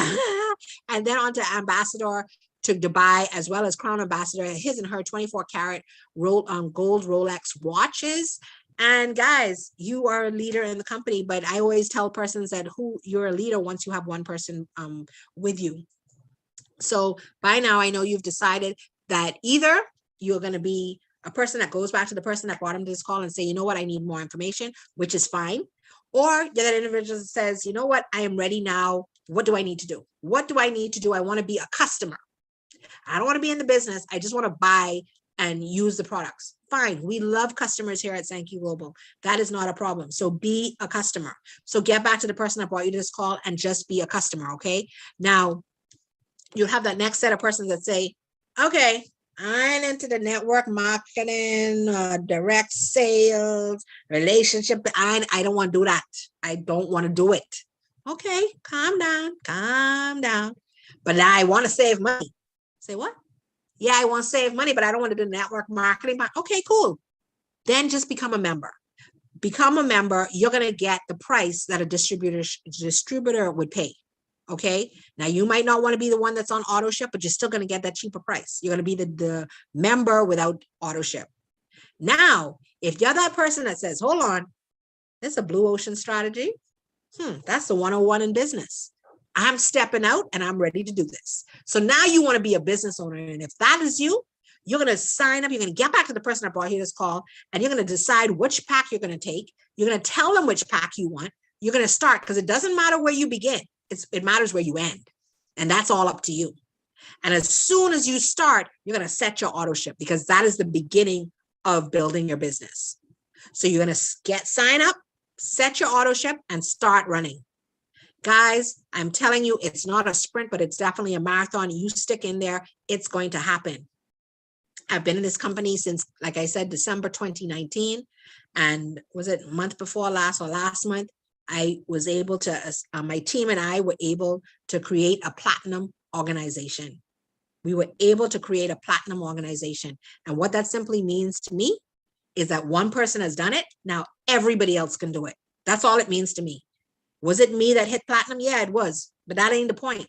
And then on to ambassador to Dubai, as well as crown ambassador, his and her 24 karat gold Rolex watches. And guys, you are a leader in the company, but I always tell persons that you're a leader once you have one person with you. So by now I know you've decided that either you're going to be a person that goes back to the person that brought him to this call and say, you know what, I need more information, which is fine. Or you're that individual that says, you know what, I am ready now. What do I need to do? What do I need to do? I want to be a customer. I don't want to be in the business. I just want to buy and use the products. Fine. We love customers here at SANKI Global. That is not a problem. So be a customer. So get back to the person that brought you to this call and just be a customer. Okay. Now you'll have that next set of persons that say, okay, I'm into the network marketing, direct sales, relationship. I don't want to do that. I don't want to do it. Okay, calm down. But I want to save money. Say what? Yeah, I want to save money, but I don't want to do network marketing. Okay, cool. Then just become a member. Become a member. You're going to get the price that a distributor would pay. Okay, now you might not want to be the one that's on auto ship, but you're still going to get that cheaper price. You're going to be the member without auto ship. Now, if you're that person that says, hold on, this is a blue ocean strategy. That's the 101 in business. I'm stepping out and I'm ready to do this. So now you want to be a business owner. And if that is you, you're going to sign up. You're going to get back to the person that brought you this call, and you're going to decide which pack you're going to take. You're going to tell them which pack you want. You're going to start, because it doesn't matter where you begin. It matters where you end. And that's all up to you. And as soon as you start, you're going to set your auto ship, because that is the beginning of building your business. So you're going to sign up, set your auto ship, and start running. Guys, I'm telling you, it's not a sprint, but it's definitely a marathon. You stick in there, it's going to happen. I've been in this company since, like I said, December 2019. And was it month before last or last month? I was able to, my team and I were able to create a platinum organization. We were able to create a platinum organization. And what that simply means to me is that one person has done it. Now everybody else can do it. That's all it means to me. Was it me that hit platinum? Yeah, it was. But that ain't the point.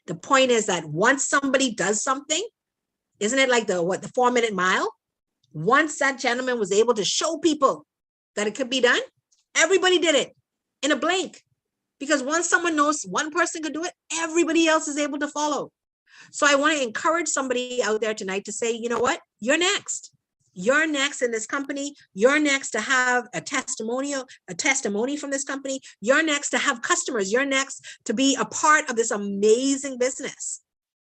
The point is that once somebody does something, isn't it like the 4-minute mile? Once that gentleman was able to show people that it could be done, everybody did it in a blink. Because once someone knows one person could do it, everybody else is able to follow. So I want to encourage somebody out there tonight to say, you know what? You're next. You're next in this company. You're next to have a testimony from this company. You're next to have customers. You're next to be a part of this amazing business.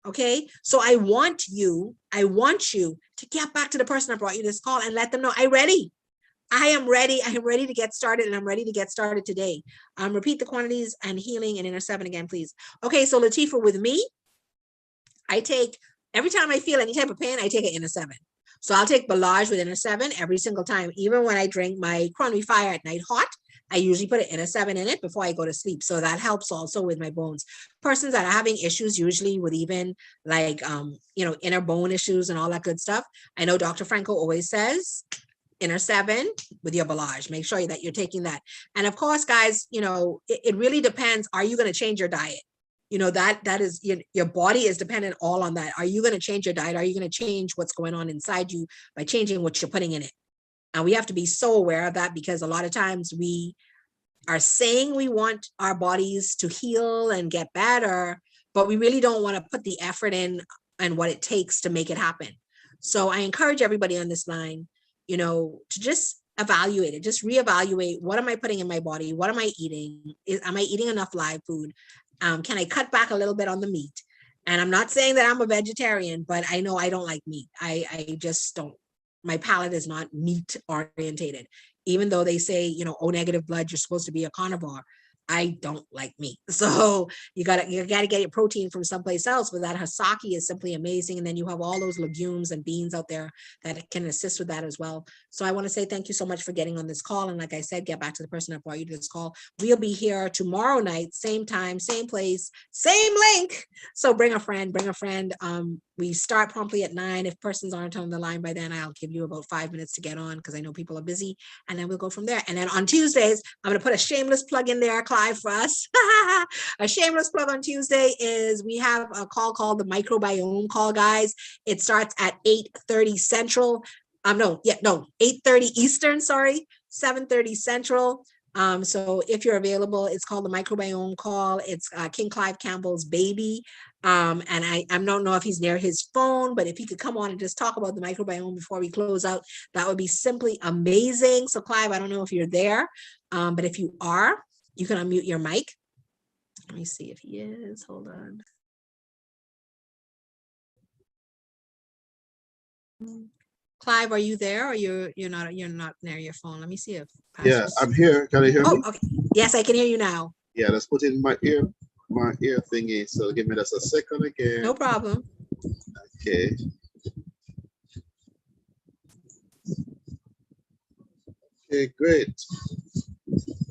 Okay. So I want you to get back to the person that brought you this call and let them know I am ready. I am ready to get started, and I'm ready to get started today. Repeat the quantities and healing and inner 7 again, please. Okay, so Latifah, with me, I take, every time I feel any type of pain, I take an inner 7. So I'll take Belage with inner 7 every single time. Even when I drink my Crown Fire at night hot, I usually put an inner 7 in it before I go to sleep. So that helps also with my bones. Persons that are having issues, usually with even like, inner bone issues and all that good stuff. I know Dr. Franco always says, inner 7 with your Belage. Make sure that you're taking that. And of course, guys, it really depends. Are you going to change your diet? That is, your body is dependent all on that. Are you going to change your diet? Are you going to change what's going on inside you by changing what you're putting in it? And we have to be so aware of that, because a lot of times we are saying we want our bodies to heal and get better, but we really don't want to put the effort in and what it takes to make it happen. So I encourage everybody on this line, you know, to just evaluate it, just reevaluate, what am I putting in my body? What am I eating? Am I eating enough live food? Can I cut back a little bit on the meat? And I'm not saying that I'm a vegetarian, but I know I don't like meat. I just don't, my palate is not meat orientated. Even though they say, you know, O negative blood, you're supposed to be a carnivore. I don't like meat. So you gotta get your protein from someplace else. But that hasaki is simply amazing. And then you have all those legumes and beans out there that can assist with that as well. So I want to say thank you so much for getting on this call. And like I said, get back to the person that brought you to this call. We'll be here tomorrow night, same time, same place, same link. So bring a friend, bring a friend. We start promptly at 9. If persons aren't on the line by then, I'll give you about 5 minutes to get on because I know people are busy, and then we'll go from there. And then on Tuesdays, I'm going to put a shameless plug in there, Clive, for us. A shameless plug on Tuesday is we have a call called the microbiome call, guys. It starts at 8:30 Central. 8:30 Eastern, sorry, 7:30 Central. So if you're available, it's called the microbiome call. It's King Clive Campbell's baby. And I don't know if he's near his phone, but if he could come on and just talk about the microbiome before we close out, that would be simply amazing. So Clive, I don't know if you're there, but if you are, you can unmute your mic. Let me see if he is. Hold on. Clive, are you there, or you're not near your phone? Let me see if Yeah, I'm here. Can you hear me? Okay. Yes, I can hear you now. Yeah, let's put in my ear thingy. So give me just a second again. No problem. Okay. Okay, great.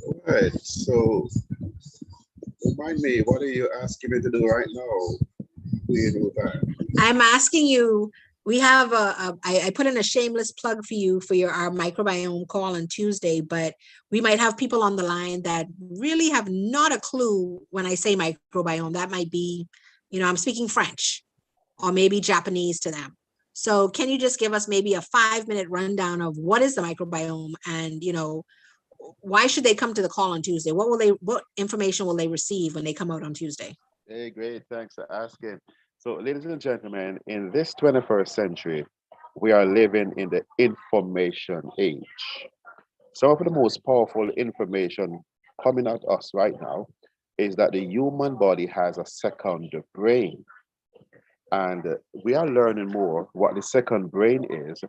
All right. So remind me, what are you asking me to do right now? I'm asking you, we have I put in a shameless plug for you for our microbiome call on Tuesday, but we might have people on the line that really have not a clue when I say microbiome. That might be, you know, I'm speaking French or maybe Japanese to them. So can you just give us maybe a 5-minute rundown of what is the microbiome, and, you know, why should they come to the call on Tuesday? What information will they receive when they come out on Tuesday? Hey, great. Thanks for asking. So, ladies and gentlemen, in this 21st century, we are living in the information age. Some of the most powerful information coming at us right now is that the human body has a second brain. And we are learning more what the second brain is.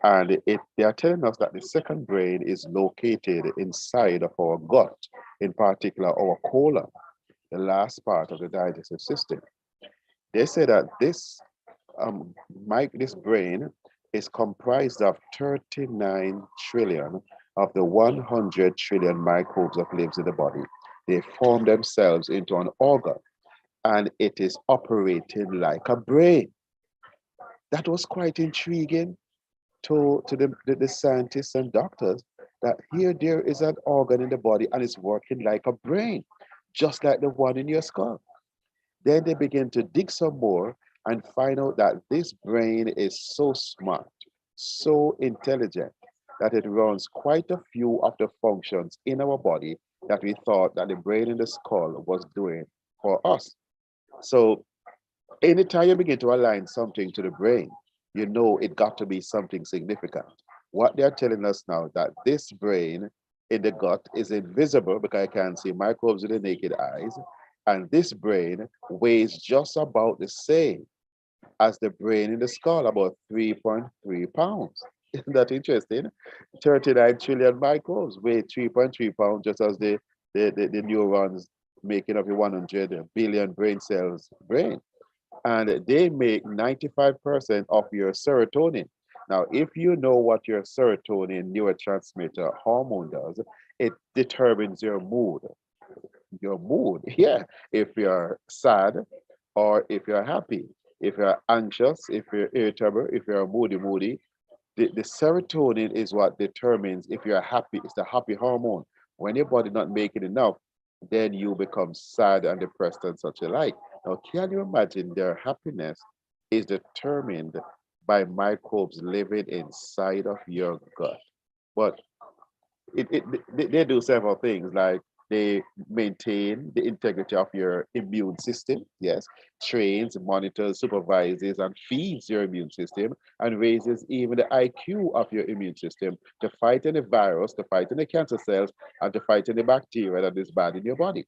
And they are telling us that the second brain is located inside of our gut, in particular our colon, the last part of the digestive system. They say that this brain is comprised of 39 trillion of the 100 trillion microbes that lives in the body. They form themselves into an organ, and it is operating like a brain. That was quite intriguing to the scientists and doctors, that here there is an organ in the body and it's working like a brain, just like the one in your skull. Then they begin to dig some more and find out that this brain is so smart, so intelligent, that it runs quite a few of the functions in our body that we thought that the brain in the skull was doing for us. So anytime you begin to align something to the brain, you know it got to be something significant. What they're telling us now, that this brain in the gut is invisible because I can't see microbes with the naked eyes, and this brain weighs just about the same as the brain in the skull, about 3.3 pounds. Isn't that interesting? 39 trillion microbes weigh 3.3 pounds, just as the neurons making up your 100 billion brain cells brain. And they make 95% of your serotonin. Now, if you know what your serotonin neurotransmitter hormone does, it determines your mood. Your mood, yeah. If you're sad or if you're happy, if you're anxious, if you're irritable, if you're moody, the serotonin is what determines if you're happy. It's the happy hormone. When your body not making enough, then you become sad and depressed and such alike. Now, can you imagine their happiness is determined by microbes living inside of your gut? But they do several things, like They maintain the integrity of your immune system, yes, trains, monitors, supervises, and feeds your immune system, and raises even the IQ of your immune system to fight any virus, to fight any cancer cells, and to fight any bacteria that is bad in your body.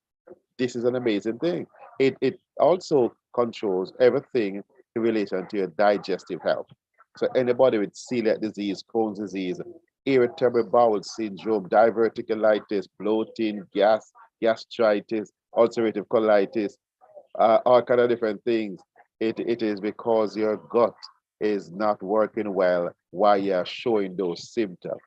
This is an amazing thing. It also controls everything in relation to your digestive health. So anybody with celiac disease, Crohn's disease, irritable bowel syndrome, diverticulitis, bloating, gastritis, ulcerative colitis, all kind of different things. It is because your gut is not working well while you're showing those symptoms.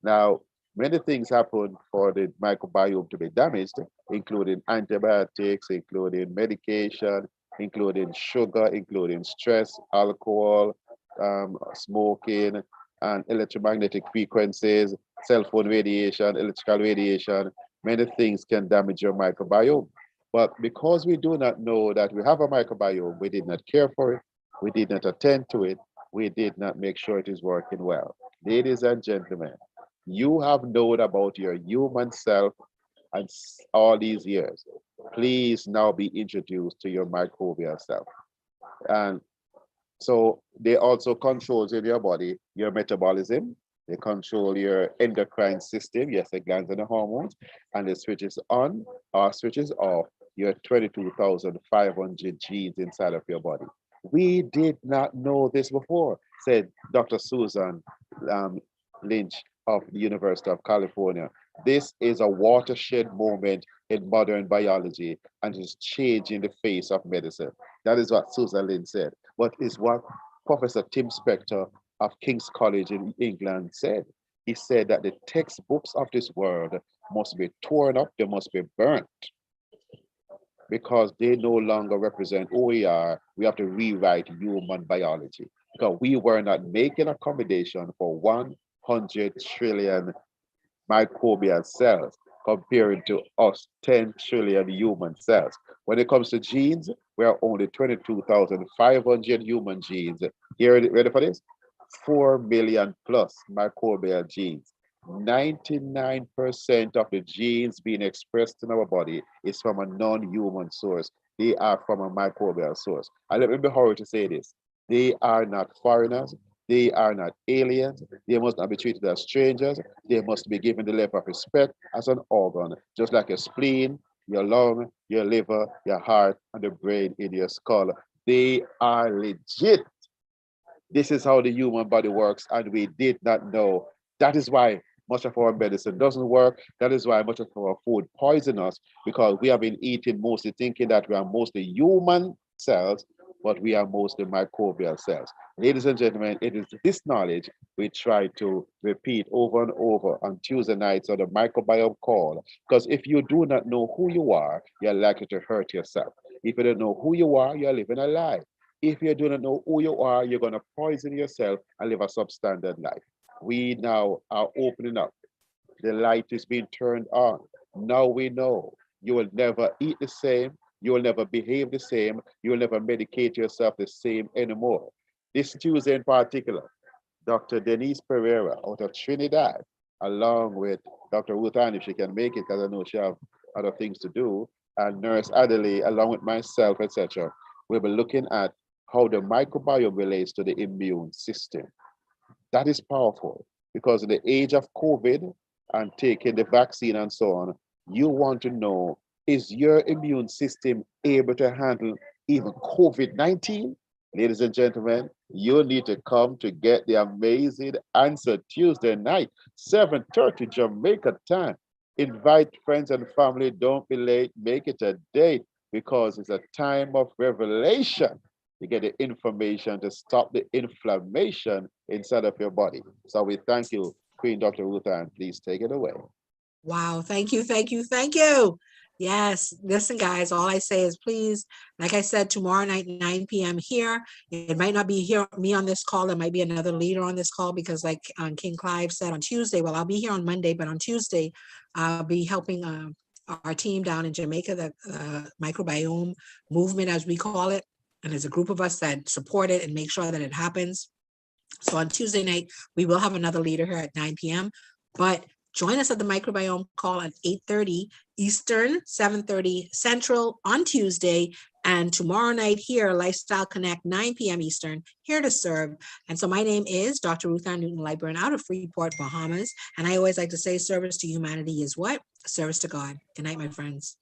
Now, many things happen for the microbiome to be damaged, including antibiotics, including medication, including sugar, including stress, alcohol, smoking, and electromagnetic frequencies, cell phone radiation, electrical radiation. Many things can damage your microbiome. But because we do not know that we have a microbiome, we did not care for it, we did not attend to it, we did not make sure it is working well. Ladies and gentlemen, you have known about your human self and all these years. Please now be introduced to your microbial self. And so they also controls in your body, your metabolism. They control your endocrine system, yes, the glands and the hormones, and it switches on or switches off your 22,500 genes inside of your body. We did not know this before, said Dr. Susan Lynch of the University of California. This is a watershed moment in modern biology and is changing the face of medicine. That is what Susan Lynch said. But is what Professor Tim Spector of King's College in England said. He said that the textbooks of this world must be torn up, they must be burnt, because they no longer represent who we are. We have to rewrite human biology, because we were not making accommodation for 100 trillion microbial cells comparing to us 10 trillion human cells. When it comes to genes, we are only 22,500 human genes. Here, ready for this? 4 million plus microbial genes. 99% of the genes being expressed in our body is from a non-human source. They are from a microbial source. And let me be hurried to say this. They are not foreigners. They are not aliens. They must not be treated as strangers. They must be given the level of respect as an organ, just like your spleen, your lung, your liver, your heart, and the brain in your skull. They are legit. This is how the human body works, and we did not know. That is why much of our medicine doesn't work. That is why much of our food poisons us, because we have been eating mostly thinking that we are mostly human cells, but we are mostly microbial cells. Ladies and gentlemen, it is this knowledge we try to repeat over and over on Tuesday nights on the microbiome call, because if you do not know who you are, you're likely to hurt yourself. If you don't know who you are, you're living a lie. If you do not know who you are, you're going to poison yourself and live a substandard life. We now are opening up. The light is being turned on. Now we know you will never eat the same. You will never behave the same. You will never medicate yourself the same anymore. This Tuesday in particular, Dr. Denise Pereira out of Trinidad, along with Dr. Ruth Ann, if she can make it, because I know she has other things to do, and Nurse Adelaide, along with myself, etc., we'll be looking at how the microbiome relates to the immune system. That is powerful, because in the age of COVID and taking the vaccine and so on, you want to know, is your immune system able to handle even COVID-19? Ladies and gentlemen, you need to come to get the amazing answer Tuesday night, 7:30 Jamaica time. Invite friends and family, don't be late, make it a date, because it's a time of revelation. You get the information to stop the inflammation inside of your body. So we thank you, Queen Dr. Ruth Ann. Please take it away. Wow, thank you, thank you, thank you. Yes, listen, guys, all I say is please, like I said, tomorrow night, 9 p.m. here. It might not be here, me on this call. There might be another leader on this call, because like King Clive said on Tuesday, well, I'll be here on Monday, but on Tuesday, I'll be helping our team down in Jamaica, the microbiome movement, as we call it. And there's a group of us that support it and make sure that it happens. So on Tuesday night, we will have another leader here at 9 p.m. But Join us at the microbiome call at 8:30 Eastern, 7:30 Central on Tuesday. And tomorrow night here, Lifestyle Connect, 9 p.m. Eastern, here to serve. And so my name is Dr. Ruth Ann Newton Lightburn out of Freeport, Bahamas. And I always like to say service to humanity is what? Service to God. Good night, my friends.